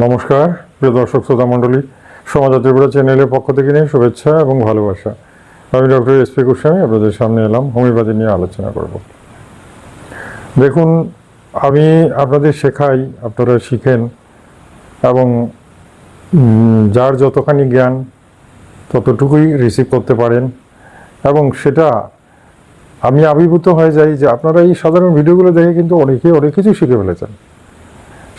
নমস্কার প্রিয় দর্শক শ্রোতা মণ্ডলী, সমাজা ত্রিপুরা চ্যানেলের পক্ষ থেকে নিয়ে শুভেচ্ছা এবং ভালোবাসা। আমি ডক্টর এস.পি. গোস্বামী আপনাদের সামনে এলাম হোমিওপ্যাথি নিয়ে আলোচনা করব। দেখুন, আমি আপনাদের শেখাই, আপনারা শিখেন এবং যার যতখানি জ্ঞান ততটুকুই রিসিভ করতে পারেন, এবং সেটা আমি আবির্ভূত হয়ে যাই যে আপনারা এই সাধারণ ভিডিওগুলো দেখে কিন্তু অনেক কিছু শিখে ফেলেছেন।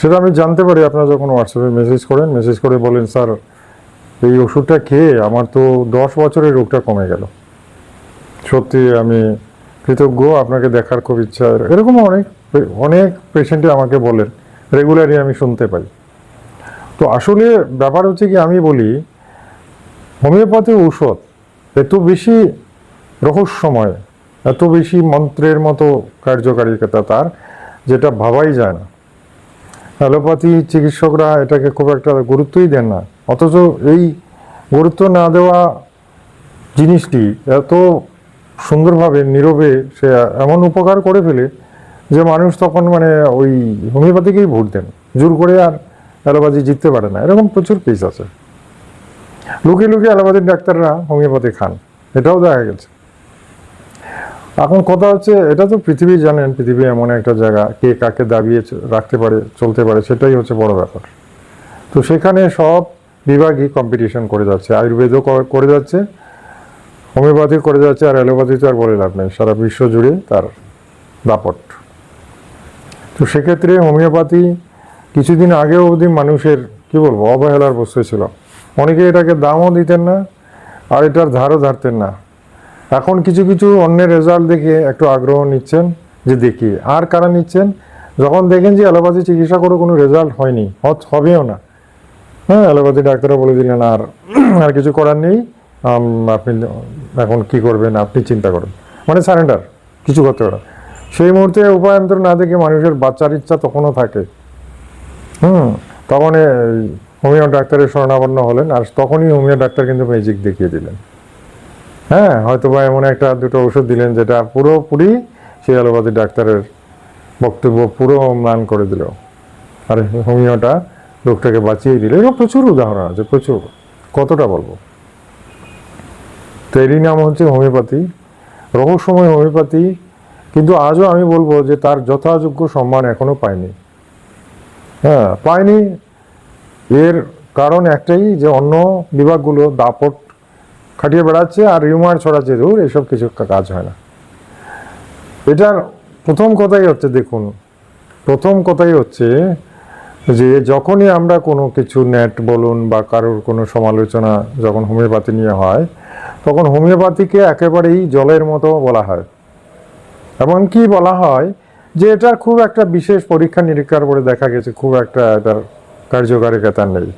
সেটা আমি জানতে পারি আপনারা যখন হোয়াটসঅ্যাপে মেসেজ করে বলেন, স্যার এই ওষুধটা খেয়ে আমার তো 10 বছরের রোগটা কমে গেল। সত্যি আমি কৃতজ্ঞ, আপনাকে দেখার খুব ইচ্ছা। এরকম অনেক পেশেন্টে আমাকে বলেন, রেগুলারলি আমি শুনতে পাই। তো আসলে ব্যাপার হচ্ছে কি, আমি বলি হোমিওপ্যাথি ঔষধ এত বেশি রহস্যময়, এত বেশি মন্ত্রের মতো কার্যকারিতা তার, যেটা ভাবাই যায় না। অ্যালোপ্যাথি চিকিৎসকরা এটাকে খুব একটা গুরুত্বই দেন না, অথচ এই গুরুত্ব না দেওয়া জিনিসটি এত সুন্দরভাবে নীরবে সে এমন উপকার করে ফেলে যে মানুষ তখন ওই হোমিওপ্যাথিকেই ভোট দেন, জোর করে আর অ্যালোপ্যাথি জিততে পারে না। এরকম প্রচুর কেস আছে। লুকিয়ে লুকিয়ে অ্যালোপ্যাথির ডাক্তাররা হোমিওপ্যাথি খান, এটাও দেখা গেছে। এখন কথা হচ্ছে, এটা তো পৃথিবী জানেন, পৃথিবী এমন একটা জায়গা, কে কাকে দাবিয়ে রাখতে পারে, চলতে পারে, সেটাই হচ্ছে বড় ব্যাপার। তো সেখানে সব বিভাগই কম্পিটিশন করে যাচ্ছে, আয়ুর্বেদও করে যাচ্ছে, হোমিওপ্যাথি করে যাচ্ছে, আর অ্যালোপ্যাথি তো আর বলে লাভ নেই, সারা বিশ্ব জুড়ে তার দাপট। তো সেক্ষেত্রে হোমিওপ্যাথি কিছুদিন আগেও অবধি মানুষের কি বলবো অবহেলার বস্তু ছিল। অনেকে এটাকে দামও দিতেন না, আর এটার ধারও ধারতেন না। এখন কিছু কিছু অন্যের রেজাল্ট দেখে একটু আগ্রহ নিচ্ছেন, যে দেখি। আর কারা নিচ্ছেন? যখন দেখেন যে অ্যালোপ্যাথি চিকিৎসা করে কোনো রেজাল্ট হয়নি, হবেও না, হ্যাঁ, অ্যালোপ্যাথি ডাক্তাররা বলে দিলেন আর কিছু করার নেই, আপনি এখন কি করবেন আপনি চিন্তা করেন, সারেন্ডার, কিছু করতে পারেন। সেই মুহূর্তে উপায়ান্তর না দেখে মানুষের বাচ্চার ইচ্ছা তখনও থাকে। তখন হোমিও ডাক্তারের শরণাপন্ন হলেন, আর তখনই হোমিও ডাক্তার কিন্তু ম্যাজিক দেখিয়ে দিলেন। হ্যাঁ, হয়তো বা এমন একটা দুটো ওষুধ দিলেন যেটা পুরোপুরি সেই অ্যালোপ্যাথি ডাক্তারের বক্তব্য পুরো ম্লান করে দিল, আর হোমিওটা রোগটাকে বাঁচিয়ে দিল। এরকম প্রচুর উদাহরণ আছে, প্রচুর, কতটা বলবো। তো এরই নাম হচ্ছে হোমিওপ্যাথি, রহস্যময় হোমিওপ্যাথি। কিন্তু আজও আমি বলবো যে তার যথাযোগ্য সম্মান এখনো পায়নি। হ্যাঁ, পায়নি। এর কারণ একটাই, যে অন্য বিভাগগুলো দাপট খাটিয়ে বেড়াচ্ছে আর রিউমার ছড়াচ্ছে, ধর এসব কিছু কাজ হয় না। এটার প্রথম কথাই হচ্ছে, দেখুন, প্রথম কথাই হচ্ছে যে যখনই আমরা কোনো কিছু নেট বলুন বা কারোর কোনো সমালোচনা যখন হোমিওপ্যাথি নিয়ে হয়, তখন হোমিওপ্যাথিকে একেবারেই জলের মতো বলা হয়। এমনকি বলা হয় যে এটার খুব একটা বিশেষ পরীক্ষা নিরীক্ষার পরে দেখা গেছে খুব একটা এটার কার্যকারিতা নেই।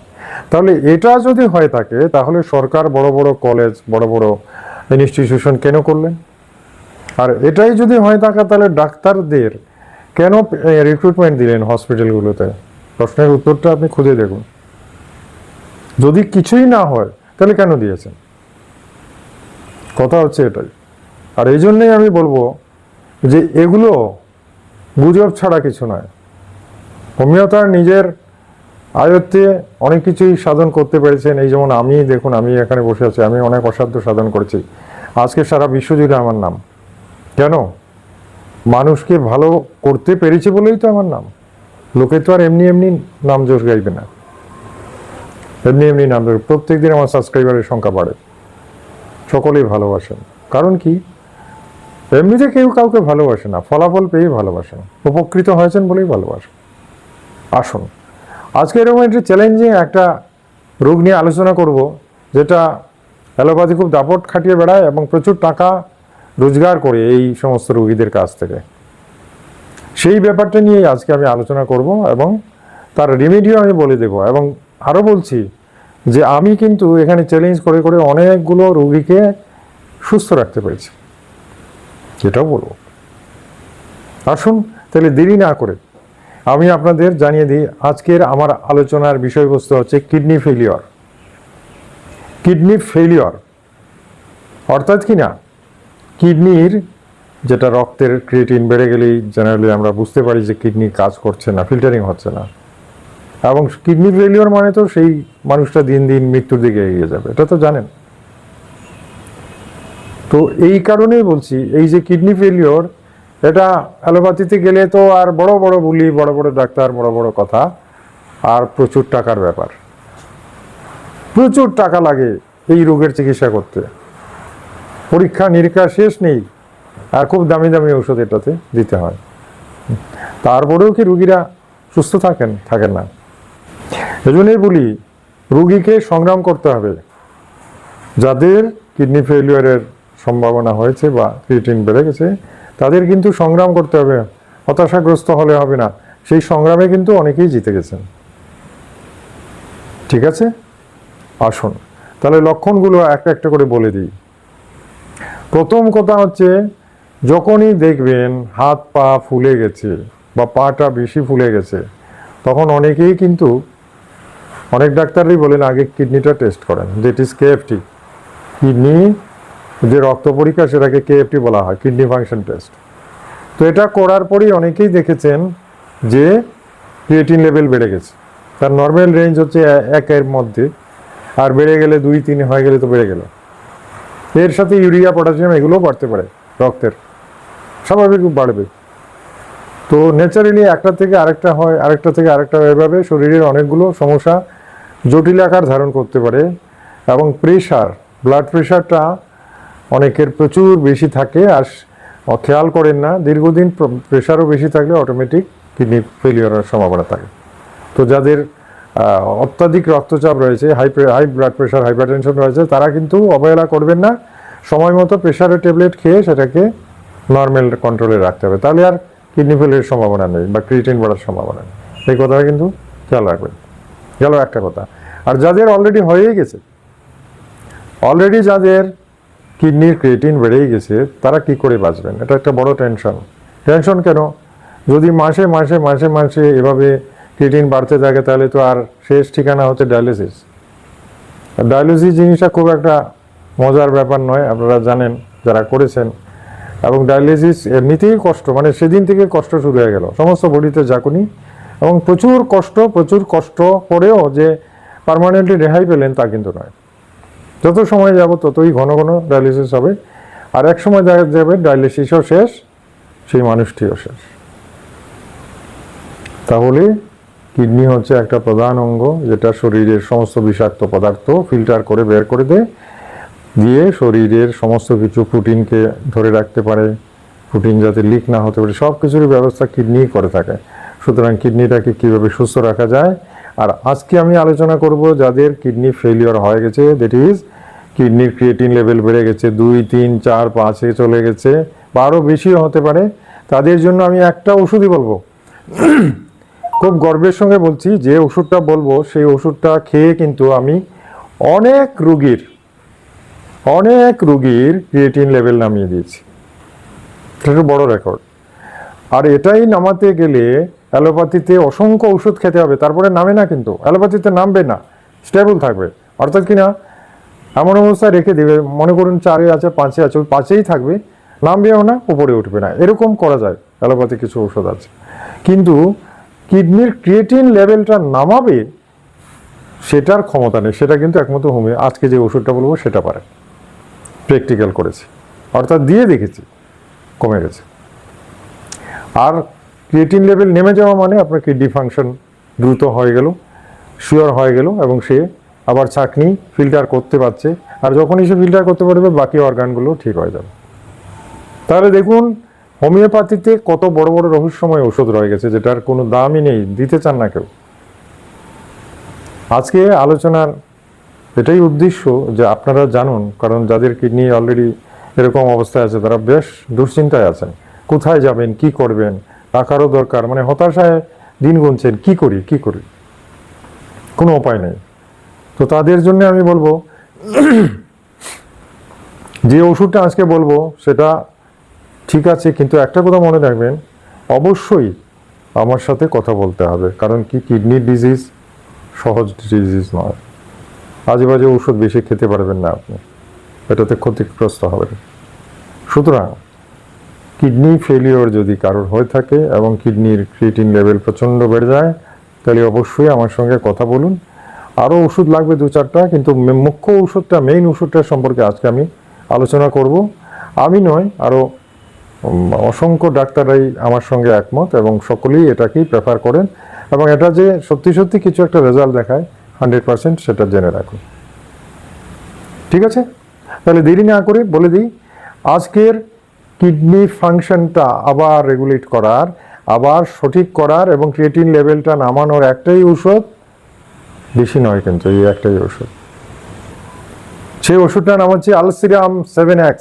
তাহলে এটা যদি হয়ে থাকে, তাহলে সরকার বড় বড় কলেজ, বড় বড় ইনস্টিটিউশন কেন করলেন? আর এটাই যদি হয়ে থাকে, তাহলে ডাক্তারদের কেন রিক্রুটমেন্ট দিলেন হসপিটালগুলোতে? প্রশ্নের উত্তরটা আপনি খুঁজে দেখুন। যদি কিছুই না হয়, তাহলে কেন দিয়েছেন? কথা হচ্ছে এটাই। আর এই জন্যই আমি বলবো যে এগুলো গুজব ছাড়া কিছু নয়। হোমিওপ্যাথি নিজের আয়ত্তে অনেক কিছুই সাধন করতে পেরেছেন। এই যেমন আমি, দেখুন, আমি এখানে বসে আছি, আমি অনেক অসাধ্য সাধন করেছি। আজকে সারা বিশ্বজুড়ে আমার নাম। কেন? মানুষকে ভালো করতে পেরেছি বলেই তো আমার নাম। লোকে তো আর এমনি এমনি নাম জোশ গাইবে না, এমনি এমনি নাম জোশ। প্রত্যেক দিন আমার সাবস্ক্রাইবারের সংখ্যা বাড়ে, সকলেই ভালোবাসেন। কারণ কি? এমনিতে কেউ কাউকে ভালোবাসে না, ফলাফল পেয়ে ভালোবাসেন, উপকৃত হয়েছেন বলেই ভালোবাসেন। আসুন, আজকে এরকম একটি চ্যালেঞ্জিং একটা রোগ নিয়ে আলোচনা করব, যেটা অ্যালোপ্যাথি খুব দাপট খাটিয়ে বেড়ায় এবং প্রচুর টাকা রোজগার করে এই সমস্ত রোগীদের কাছ থেকে। সেই ব্যাপারটা নিয়েই আজকে আমি আলোচনা করব এবং তার রেমেডিও আমি বলে দেব। এবং আরও বলছি যে আমি কিন্তু এখানে চ্যালেঞ্জ করে করে অনেকগুলো রোগীকে সুস্থ রাখতে পেরেছি, এটাও বলবো। আসুন তাহলে দেরি না করে আমি আপনাদের জানিয়ে দিই, আজকের আমার আলোচনার বিষয়বস্তু হচ্ছে কিডনি ফেলিওর। কিডনি ফেলিওর অর্থাৎ কি না, কিডনির যেটা রক্তের ক্রিয়েটিন বেড়ে গেলেই জেনারেলি আমরা বুঝতে পারি যে কিডনি কাজ করছে না, ফিল্টারিং হচ্ছে না। এবং কিডনি ফেলিওর মানে তো সেই মানুষটা দিন দিন মৃত্যুর দিকে এগিয়ে যাবে, এটা তো জানেন। তো এই কারণেই বলছি, এই যে কিডনি ফেলিওর, এটা অ্যালোপ্যাথিতে গেলে তো আর বড় বড় বুলি, বড় বড় ডাক্তার, বড় বড় কথা, আর প্রচুর টাকার ব্যাপার, প্রচুর টাকা লাগে এই রোগের চিকিৎসা করতে, পরীক্ষা নিরীক্ষা শেষ নেই, আর খুব দামি দামি ওষুধ এটাতে দিতে হয়। তারপরেও কি রুগীরা সুস্থ থাকেন না। এজন্যই বলি, রুগীকে সংগ্রাম করতে হবে। যাদের কিডনি ফেলিওরের সম্ভাবনা হয়েছে বা ক্রিয়েটিন বেড়ে গেছে, তাদের কিন্তু সংগ্রাম করতে হবে, হতাশাগ্রস্ত হলে হবে না। সেই সংগ্রামে কিন্তু অনেকেই জিতে গেছেন। ঠিক আছে, আসুন তাহলে লক্ষণগুলো একটা একটা করে বলে দিই। প্রথম কথা হচ্ছে, যখনই দেখবেন হাত পা ফুলে গেছে বা পাটা বেশি ফুলে গেছে, তখন অনেকেই কিন্তু, অনেক ডাক্তারই বলেন আগে কিডনিটা টেস্ট করেন, দ্যাট ইজ কেএফটি। কিডনি যে রক্ত পরীক্ষা, সেটাকে কেএফটি বলা হয়, কিডনি ফাংশন টেস্ট। তো এটা করার পরেই অনেকেই দেখেছেন যে ক্রিয়েটিন লেভেল বেড়ে গেছে। তার নর্মাল রেঞ্জ হচ্ছে 1-এর মধ্যে, আর বেড়ে গেলে 2-3 হয়ে গেলে তো বেড়ে গেল। এর সাথে ইউরিয়া, পটাশিয়াম এগুলোও বাড়তে পারে, রক্তের স্বাভাবিক বাড়বে। তো ন্যাচারালি একটা থেকে আরেকটা হয়, আরেকটা থেকে আরেকটা, এভাবে শরীরের অনেকগুলো সমস্যা জটিল আকার ধারণ করতে পারে। এবং প্রেশার, ব্লাড প্রেশারটা অনেকের প্রচুর বেশি থাকে, আর খেয়াল করেন না, দীর্ঘদিন প্রেশারও বেশি থাকলে অটোমেটিক কিডনি ফেলিওরের সম্ভাবনা থাকে। তো যাদের অত্যাধিক রক্তচাপ রয়েছে, হাই ব্লাড প্রেশার, হাইপারটেনশন রয়েছে, তারা কিন্তু অবহেলা করবেন না, সময় মতো প্রেশারের ট্যাবলেট খেয়ে সেটাকে নর্মাল কন্ট্রোলে রাখতে হবে। তাহলে আর কিডনি ফেলিওরের সম্ভাবনা নেই বা ক্রিয়েটিন বাড়ার সম্ভাবনা নেই। এই কথাটা কিন্তু খেয়াল রাখবেন। গেল একটা কথা। আর যাদের অলরেডি হয়েই গেছে, অলরেডি যাদের কিডনির ক্রিয়েটিন বেড়েই গেছে, তারা কি করে বাঁচবেন? এটা একটা বড় টেনশন কেন? যদি মাসে মাসে মাসে মাসে এভাবে ক্রিয়েটিন বাড়তে থাকে, তাহলে তো আর শেষ ঠিকানা হচ্ছে ডায়ালিসিস। ডায়ালিসিস জিনিসটা খুব একটা মজার ব্যাপার নয়, আপনারা জানেন যারা করেছেন। এবং ডায়ালিসিস এমনিতেই কষ্ট, মানে সেদিন থেকে কষ্ট শুরু হয়ে গেল সমস্ত বডিতে ঝাঁকুনি, এবং প্রচুর কষ্ট করেও যে পার্মানেন্টলি রেহাই পেলেন তা কিন্তু নয়। যত সময় যাব ততই ঘন ঘন ডায়ালিসিস হবে, আর এক সময় দেখা যাবে ডায়ালিসিসও শেষ, সেই মানুষটিও শেষ। তাহলে কিডনি হচ্ছে একটা প্রধান অঙ্গ, যেটা শরীরের সমস্ত বিষাক্ত পদার্থ ফিল্টার করে বের করে দিয়ে শরীরের সমস্ত কিছু প্রোটিনকে ধরে রাখতে পারে, প্রোটিন যাতে লিক না হতে পারে, সব কিছুরই ব্যবস্থা কিডনি করে থাকে। সুতরাং কিডনিটাকে কীভাবে সুস্থ রাখা যায়, আর আজকে আমি আলোচনা করব যাদের কিডনি ফেলিওর হয়ে গেছে, দ্যাট ইজ কিডনির ক্রিয়েটিন লেভেল বেড়ে গেছে, 2, 3, 4, 5-এ চলে গেছে, বা আরও বেশিও হতে পারে। তাদের জন্য আমি একটা ওষুধই বলবো, খুব গর্বের সঙ্গে বলছি, যে ওষুধটা বলবো সেই ওষুধটা খেয়ে কিন্তু আমি অনেক রুগীর ক্রিয়েটিন লেভেল নামিয়ে দিয়েছি। এটা একটা বড় রেকর্ড। আর এটাই নামাতে গেলে অ্যালোপ্যাথিতে অসংখ্য ওষুধ খেতে হবে, তারপরে নামে না, কিন্তু অ্যালোপ্যাথিতে নামবে না, স্টেবল থাকবে। অর্থাৎ কিনা এমন অবস্থায় রেখে দেবে, মনে করুন 4-এ আছে, 5-এ আছে, ওই 5-এই থাকবে, নামবেও না, উপরে উঠবে না, এরকম করা যায়। অ্যালোপ্যাথি কিছু ওষুধ আছে, কিন্তু কিডনির ক্রিয়েটিন লেভেলটা নামাবে সেটার ক্ষমতা নেই। সেটা কিন্তু একমাত্র আজকে যে ওষুধটা বলবো সেটা পারে, প্র্যাকটিক্যাল করেছি, অর্থাৎ দিয়ে দেখেছি কমে গেছে। আর ক্রিয়েটিন লেভেল নেমে যাওয়া মানে আপনার কিডনি ফাংশন দ্রুত হয়ে গেল, শিওর হয়ে গেল, এবং সে আবার চাকনি ফিল্টার করতে পারছে, আর যখনই সে ফিল্টার করতে পারবে বাকি অর্গানগুলো ঠিক হয়ে যাবে। তাহলে দেখুন হোমিওপ্যাথিতে কত বড় বড় রহস্যময় ওষুধ রয়ে গেছে, যেটার কোনো দামই নেই, দিতে চান না কেউ। আজকে আলোচনার এটাই উদ্দেশ্য যে আপনারা জানুন, কারণ যাদের কিডনি অলরেডি এরকম অবস্থায় আছে তারা বেশ দুশ্চিন্তায় আছেন, কোথায় যাবেন, কি করবেন, টাকারও দরকার, মানে হতাশায় দিন গুনছেন, কি করি, কোনো উপায় নেই। তো তাদের জন্য আমি বলবো, যে ওষুধটা আজকে বলবো সেটা ঠিক আছে, কিন্তু একটা কথা মনে রাখবেন, অবশ্যই আমার সাথে কথা বলতে হবে, কারণ কি কিডনি ডিজিজ সহজ ডিজিজ নয়। আজে বাজে ওষুধ বেশি খেতে পারবেন না আপনি, এটাতে ক্ষতিগ্রস্ত হবেন। সুতরাং কিডনি ফেলিওর যদি কারোর হয়ে থাকে এবং কিডনির ক্রিয়েটিন লেভেল প্রচণ্ড বেড়ে যায়, তাহলে অবশ্যই আমার সঙ্গে কথা বলুন। আরও ওষুধ লাগবে 2-4টা, কিন্তু মুখ্য ওষুধটা, মেইন ওষুধটা সম্পর্কে আজকে আমি আলোচনা করব। আমি নয়, আরও অসংখ্য ডাক্তাররাই আমার সঙ্গে একমত এবং সকলেই এটাকেই প্রেফার করেন, এবং এটা যে সত্যি সত্যি কিছু একটা রেজাল্ট দেখায় 100% সেটা জেনে রাখুন। ঠিক আছে, তাহলে দেরি না করে বলে দিই, আজকের কিডনি ফাংশনটা আবার রেগুলেট করার, আবার সঠিক করার এবং ক্রিয়েটিন লেভেলটা নামানোর একটাই ঔষধ, বেশি নয় কিন্তু, এই একটাই ওষুধ। সেই ওষুধটার নাম হচ্ছে আলসিরাম 7X।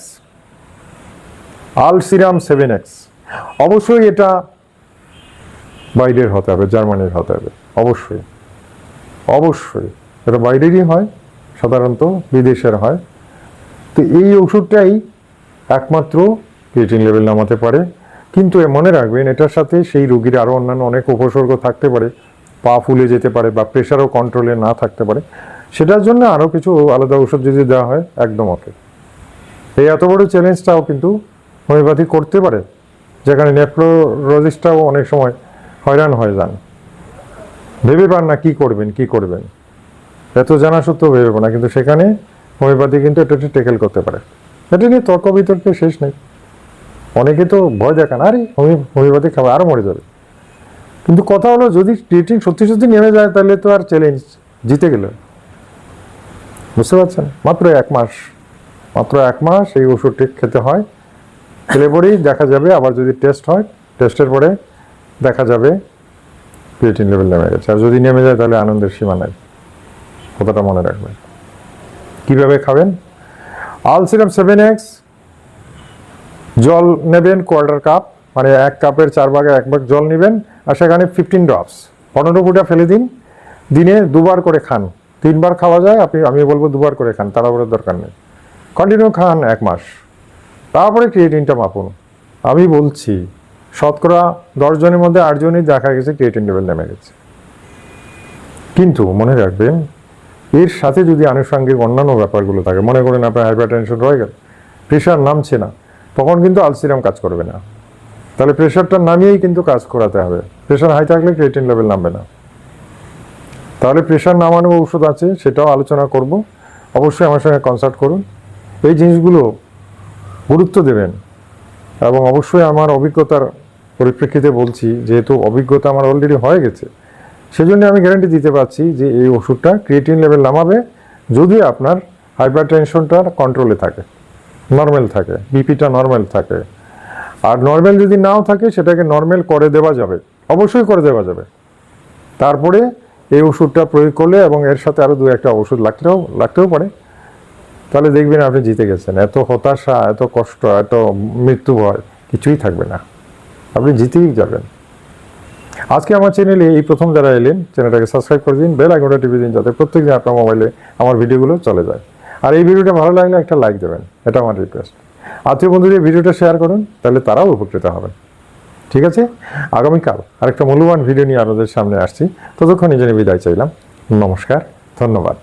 আলসিরাম 7X। অবশ্যই এটা বাইরের হতে হবে, জার্মানির হতে হবে, অবশ্যই অবশ্যই। এটা বাইরেরই হয়, সাধারণত বিদেশের হয়। তো এই ওষুধটাই একমাত্র ক্রিয়েটিন লেভেল নামাতে পারে। কিন্তু মনে রাখবেন, এটার সাথে সেই রোগীর আরও অন্যান্য অনেক উপসর্গ থাকতে পারে, পা ফুলে যেতে পারে বা প্রেশারও কন্ট্রোলে না থাকতে পারে। সেটার জন্য আরও কিছু আলাদা ওষুধ যদি দেওয়া হয়, একদম ওকে। এই এত বড় চ্যালেঞ্জটাও কিন্তু হোমিওপ্যাথি করতে পারে, যেখানে নেফ্রোলজিস্টটাও অনেক সময় হয়রান হয়ে যান, ভেবে পান না কি করবেন, এত জানা সত্ত্বেও ভেবে পান না, কিন্তু সেখানে হোমিওপ্যাথি কিন্তু এটা টেকেল করতে পারে। এটা নিয়ে তর্ক বিতর্কের শেষ নেই। অনেকে তো ভয় দেখান, আরে হোমিওপ্যাথি খাবে আরও মরে যাবে। কিন্তু কথা হলো, যদি ক্রিয়েটিন সত্যি সত্যি নেমে যায়, তাহলে তো আর চ্যালেঞ্জ জিতে গেল। বুঝতে পারছেন? মাত্র 1 মাস এই ওষুধটি খেতে হয়। খেলে পরেই দেখা যাবে, আবার যদি টেস্ট হয়, টেস্টের পরে দেখা যাবে ক্রিয়েটিন লেভেল নেমে গেছে। আর যদি নেমে যায়, তাহলে আনন্দের সীমা নাই। কথাটা মনে রাখবেন। কিভাবে খাবেন? আলসিরাম 7X জল নেবেন 1/4 কাপ, মানে 1 কাপের 4 ভাগে 1 ভাগ জল নেবেন, আর সেখানে 15 ড্রপস, 15 ফুটা ফেলে দিন। দিনে 2বার করে খান। 3বার খাওয়া যায়, আমি বলবো 2বার করে খান, তাড়াহুড়োর দরকার নেই। কন্টিনিউ খান 1 মাস, তারপরে ক্রিয়েটিনটা মাপুন। আমি বলছি, শতকরা 10 জনের মধ্যে 8 জনই দেখা গেছে ক্রিয়েটিন লেভেল নেমে গেছে। কিন্তু মনে রাখবেন, এর সাথে যদি আনুষঙ্গিক অন্যান্য ব্যাপারগুলো থাকে, মনে করেন আপনার হাইপারটেনশন রয়ে গেল, প্রেশার নামছে না, তখন কিন্তু আলসিরাম কাজ করবে না। তাহলে প্রেশারটা নামিয়েই কিন্তু কাজ করাতে হবে। প্রেশার হাই থাকলে ক্রিয়েটিন লেভেল নামবে না। তাহলে প্রেশার নামানো ওষুধ আছে, সেটাও আলোচনা করব। অবশ্যই আমার সঙ্গে কনসাল্ট করুন। এই জিনিসগুলো গুরুত্ব দেবেন, এবং অবশ্যই আমার অভিজ্ঞতার পরিপ্রেক্ষিতে বলছি, যেহেতু অভিজ্ঞতা আমার অলরেডি হয়ে গেছে, সেজন্য আমি গ্যারান্টি দিতে পারছি যে এই ওষুধটা ক্রিয়েটিন লেভেল নামাবে, যদি আপনার হাইপারটেনশনটা কন্ট্রোলে থাকে, নর্মাল থাকে, বিপিটা নর্মাল থাকে। আর নর্মাল যদি নাও থাকে, সেটাকে নর্মাল করে দেওয়া যাবে, অবশ্যই করে দেওয়া যাবে। তারপরে এই ওষুধটা প্রয়োগ করলে, এবং এর সাথে আরও 2-1টা ওষুধ লাগতেও পারে, তাহলে দেখবেন আপনি জিতে গেছেন। এত হতাশা, এত কষ্ট, এত মৃত্যু ভয় কিছুই থাকবে না, আপনি জিতেই যাবেন। আজকে আমার চ্যানেলে এই প্রথম যারা এলেন, চ্যানেলটাকে সাবস্ক্রাইব করে দিন, বেল আইকনটা টিপে দিন, যাতে প্রত্যেকদিন আপনার মোবাইলে আমার ভিডিওগুলো চলে যায়। আর এই ভিডিওটা ভালো লাগলে একটা লাইক দেবেন, এটা আমার রিকোয়েস্ট। আত্মীয় বন্ধুদের ভিডিওটা শেয়ার করুন, তাহলে তারাও উপকৃত হবেন। ঠিক আছে, আগামীকাল আরেকটা মূল্যবান ভিডিও নিয়ে আপনাদের সামনে আসছি। ততক্ষণ নিজে বিদায় চাইলাম। নমস্কার, ধন্যবাদ।